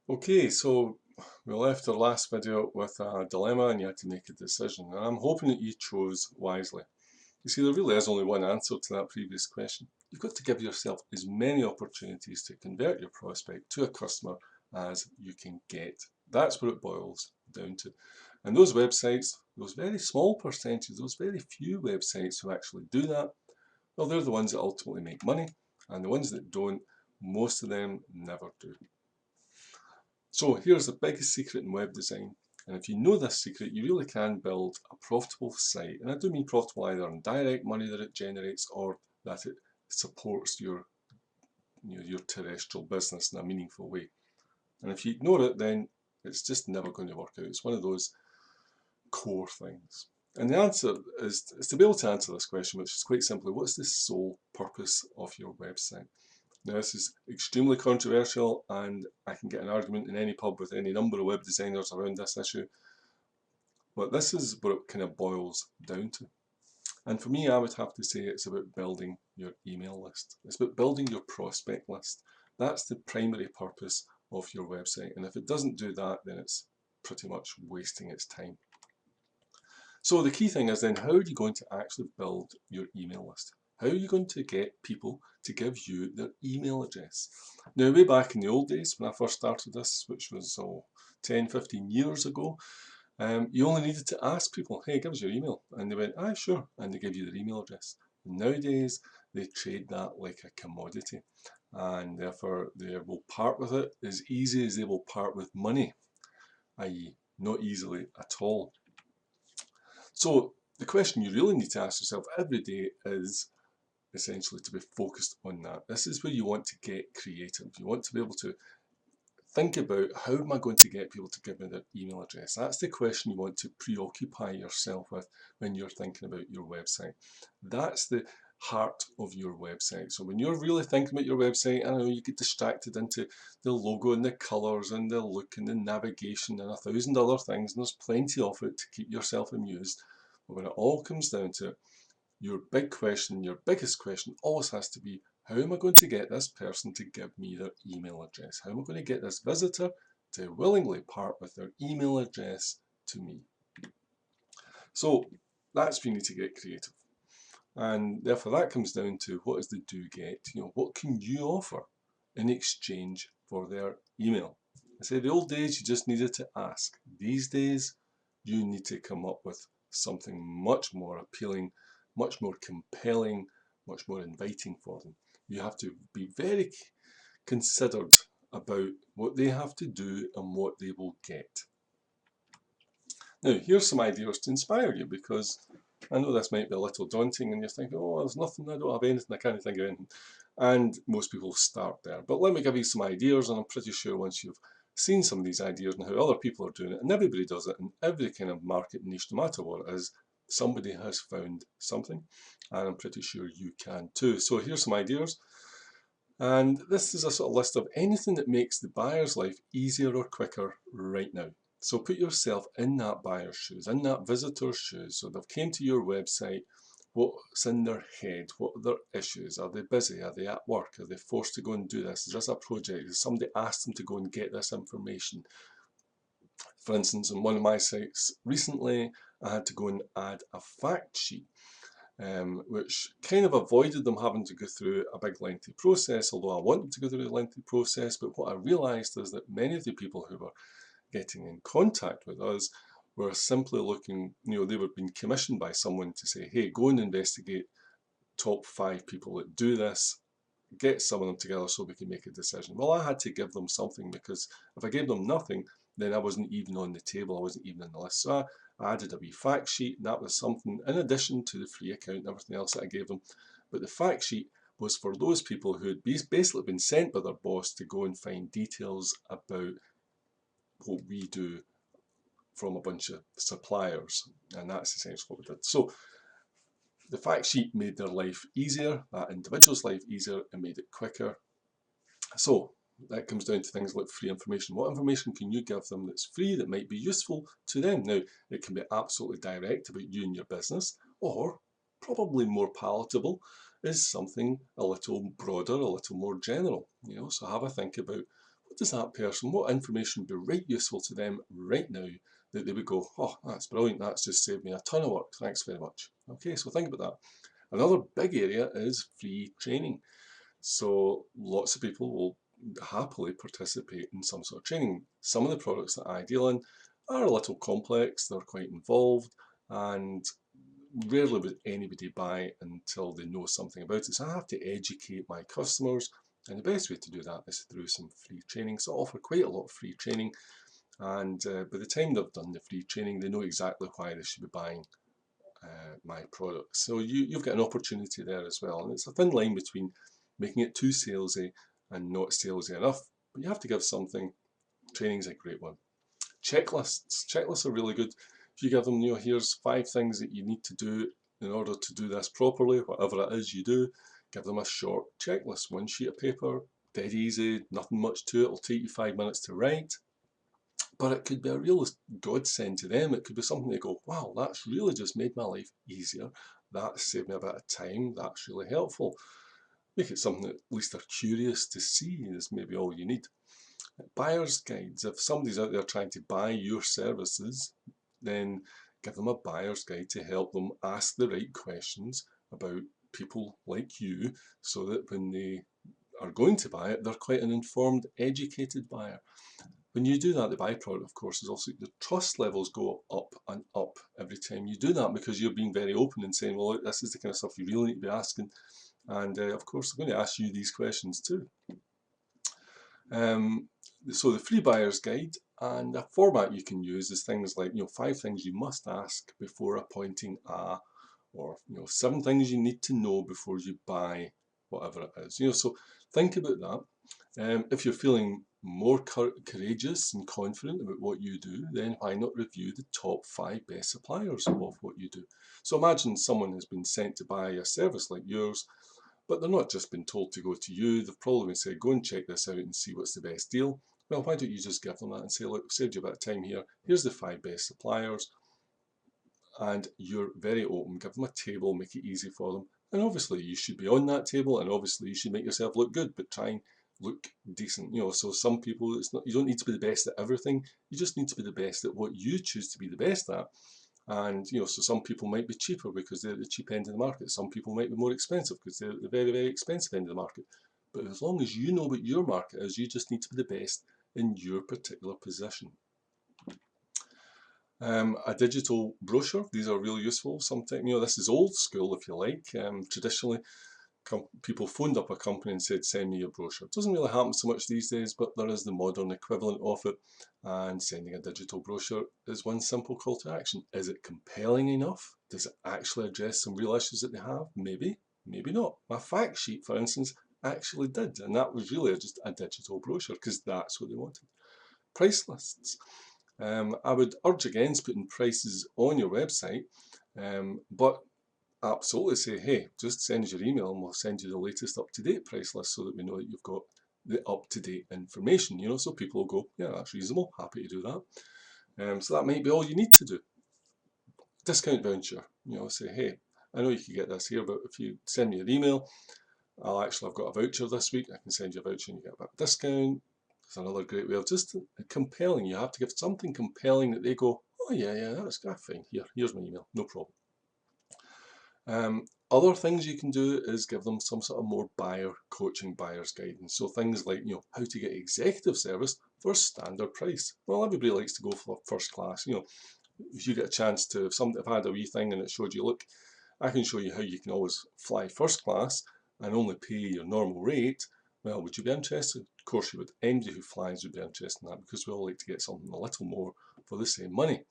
Okay, so we left our last video with a dilemma and you had to make a decision. And I'm hoping that you chose wisely. You see, there really is only one answer to that previous question. You've got to give yourself as many opportunities to convert your prospect to a customer as you can get. That's what it boils down to. And those websites, those very small percentages, those very few websites who actually do that, well, they're the ones that ultimately make money. And the ones that don't, most of them never do. So here's the biggest secret in web design. And if you know this secret, you really can build a profitable site. And I do mean profitable either in direct money that it generates or that it supports your terrestrial business in a meaningful way. And if you ignore it, then it's just never going to work out. It's one of those core things. And the answer is to be able to answer this question, which is quite simply, what's the sole purpose of your website? Now, this is extremely controversial, and I can get an argument in any pub with any number of web designers around this issue, but this is what it kind of boils down to. And for me, I would have to say it's about building your email list. It's about building your prospect list. That's the primary purpose of your website. And if it doesn't do that, then it's pretty much wasting its time. So the key thing is then, how are you going to actually build your email list? How are you going to get people to give you their email address? Now, way back in the old days, when I first started this, which was 10, 15 years ago, you only needed to ask people, hey, give us your email. And they went, ah, sure. And they give you their email address. Nowadays, they trade that like a commodity. And therefore, they will part with it as easy as they will part with money, i.e., not easily at all. So the question you really need to ask yourself every day is essentially to be focused on that. This is where you want to get creative. You want to be able to think about, how am I going to get people to give me their email address? That's the question you want to preoccupy yourself with when you're thinking about your website. That's the heart of your website. So when you're really thinking about your website, I know you get distracted into the logo and the colors and the look and the navigation and 1,000 other things, and there's plenty of it to keep yourself amused. But when it all comes down to it, your big question, your biggest question always has to be, how am I going to get this person to give me their email address? How am I going to get this visitor to willingly part with their email address to me? So that's where you need to get creative. And therefore that comes down to, what is the do get? What can you offer in exchange for their email? I say the old days you just needed to ask. These days you need to come up with something much more appealing, much more compelling, much more inviting for them. You have to be very considered about what they have to do and what they will get. Now, here's some ideas to inspire you, because I know this might be a little daunting and you're thinking, oh, there's nothing, I don't have anything, I can't think of anything. And most people start there. But let me give you some ideas, and I'm pretty sure once you've seen some of these ideas and how other people are doing it, and everybody does it in every kind of market niche, no matter what it is, somebody has found something, and I'm pretty sure you can too. So here's some ideas. And this is a sort of list of anything that makes the buyer's life easier or quicker right now. So put yourself in that buyer's shoes, in that visitor's shoes. So they've came to your website. What's in their head? What are their issues? Are they busy? Are they at work? Are they forced to go and do this? Is this a project? Has somebody asked them to go and get this information? For instance, on one of my sites recently, I had to go and add a fact sheet, which kind of avoided them having to go through a big lengthy process, although I want them to go through a lengthy process. But what I realised is that many of the people who were getting in contact with us were simply looking, they were being commissioned by someone to say, hey, go and investigate top 5 people that do this, get some of them together so we can make a decision. Well, I had to give them something, because if I gave them nothing, then I wasn't even on the table, I wasn't even on the list. So I added a wee fact sheet, and that was something in addition to the free account and everything else that I gave them. But the fact sheet was for those people who had basically been sent by their boss to go and find details about what we do from a bunch of suppliers, and that's essentially what we did. So the fact sheet made their life easier, that individual's life easier, and made it quicker. So that comes down to things like free information. What information can you give them that's free, that might be useful to them? Now, it can be absolutely direct about you and your business, or probably more palatable is something a little broader, a little more general. So have a think about what does that person, what information would be right useful to them right now that they would go, oh, that's brilliant, that's just saved me a ton of work, thanks very much. Okay, so think about that. Another big area is free training. So lots of people will happily participate in some sort of training. Some of the products that I deal in are a little complex, they're quite involved, and rarely would anybody buy until they know something about it. So I have to educate my customers, and the best way to do that is through some free training. So I offer quite a lot of free training, and by the time they've done the free training, they know exactly why they should be buying my products. So you've got an opportunity there as well, and it's a thin line between making it too salesy and not salesy enough, but you have to give something. Training's a great one. Checklists are really good. If you give them, here's 5 things that you need to do in order to do this properly, whatever it is you do, give them a short checklist, 1 sheet of paper, dead easy, nothing much to it, it'll take you 5 minutes to write. But it could be a real godsend to them. It could be something they go, wow, that's really just made my life easier. That's saved me a bit of time. That's really helpful. Make it something that at least they're curious to see is maybe all you need. Buyer's guides. If somebody's out there trying to buy your services, then give them a buyer's guide to help them ask the right questions about people like you, so that when they are going to buy it, they're quite an informed, educated buyer. When you do that, the byproduct, of course, is also the trust levels go up and up every time you do that, because you're being very open and saying, well, look, this is the kind of stuff you really need to be asking. And of course, they're going to ask you these questions too. So the free buyer's guide, and a format you can use is things like 5 things you must ask before appointing a, or 7 things you need to know before you buy whatever it is. So think about that. If you're feeling more courageous and confident about what you do, then why not review the top 5 best suppliers of what you do? So imagine someone has been sent to buy a service like yours, but they're not just been told to go to you. They've probably been said, go and check this out and see what's the best deal. Well, why don't you just give them that and say, look, I've saved you a bit of time here. Here's the 5 best suppliers. And you're very open. Give them a table, make it easy for them. And obviously you should be on that table, and obviously you should make yourself look good, but try and look decent. So some people, you don't need to be the best at everything. You just need to be the best at what you choose to be the best at. And so some people might be cheaper because they're at the cheap end of the market. Some people might be more expensive because they're at the very, very expensive end of the market. But as long as you know what your market is, you just need to be the best in your particular position. A digital brochure, these are really useful. Sometimes, this is old school, if you like. Traditionally, people phoned up a company and said, send me your brochure. It doesn't really happen so much these days, but there is the modern equivalent of it. And sending a digital brochure is one simple call to action. Is it compelling enough? Does it actually address some real issues that they have? Maybe, maybe not. My fact sheet, for instance, actually did. And that was really just a digital brochure because that's what they wanted. Price lists. I would urge against putting prices on your website, but absolutely say, hey, just send us your email and we'll send you the latest up-to-date price list so that we know that you've got the up-to-date information, so people will go, yeah, that's reasonable, happy to do that. So that might be all you need to do. Discount voucher, say, hey, I know you can get this here, but if you send me an email, I've got a voucher this week, I can send you a voucher and you get a bit of discount. It's another great way of just compelling. You have to give something compelling that they go, oh yeah, that's fine. Here's my email, no problem. Other things you can do is give them some sort of more buyer coaching, buyer's guidance. So things like, how to get executive service for a standard price. Well, everybody likes to go for first class. If you get a chance to, if I've had a wee thing and it showed you, look, I can show you how you can always fly first class and only pay your normal rate. Well, would you be interested? Of course you would. Anybody who flies would be interested in that because we all like to get something a little more for the same money.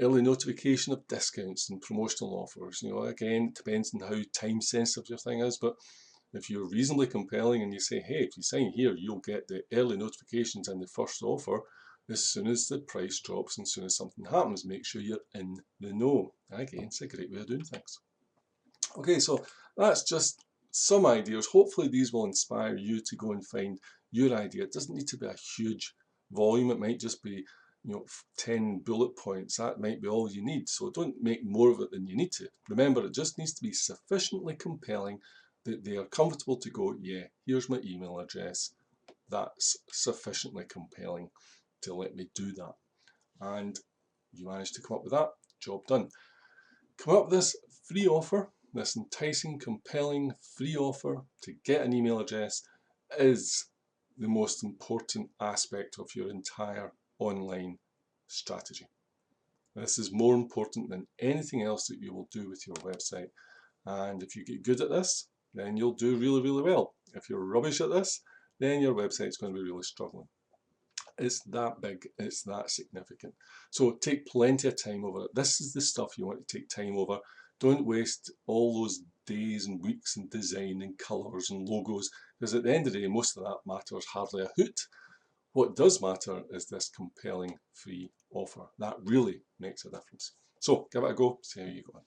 Early notification of discounts and promotional offers. Again, it depends on how time sensitive your thing is, but if you're reasonably compelling and you say, hey, if you sign here, you'll get the early notifications and the first offer as soon as the price drops and as soon as something happens, make sure you're in the know. Again, it's a great way of doing things. Okay, so that's just some ideas. Hopefully these will inspire you to go and find your idea. It doesn't need to be a huge volume. It might just be 10 bullet points. That might be all you need. So don't make more of it than you need to. Remember, it just needs to be sufficiently compelling that they are comfortable to go, yeah, here's my email address. that's sufficiently compelling to let me do that. And you managed to come up with that, job done. Come up with this free offer, this enticing, compelling free offer to get an email address is the most important aspect of your entire online strategy. This is more important than anything else that you will do with your website. And if you get good at this, then you'll do really, really well. If you're rubbish at this, then your website's going to be really struggling. It's that big, it's that significant. So take plenty of time over it. This is the stuff you want to take time over. Don't waste all those days and weeks in design and colours and logos, because at the end of the day, most of that matters hardly a hoot. What does matter is this compelling free offer. That really makes a difference. So give it a go, see how you go on.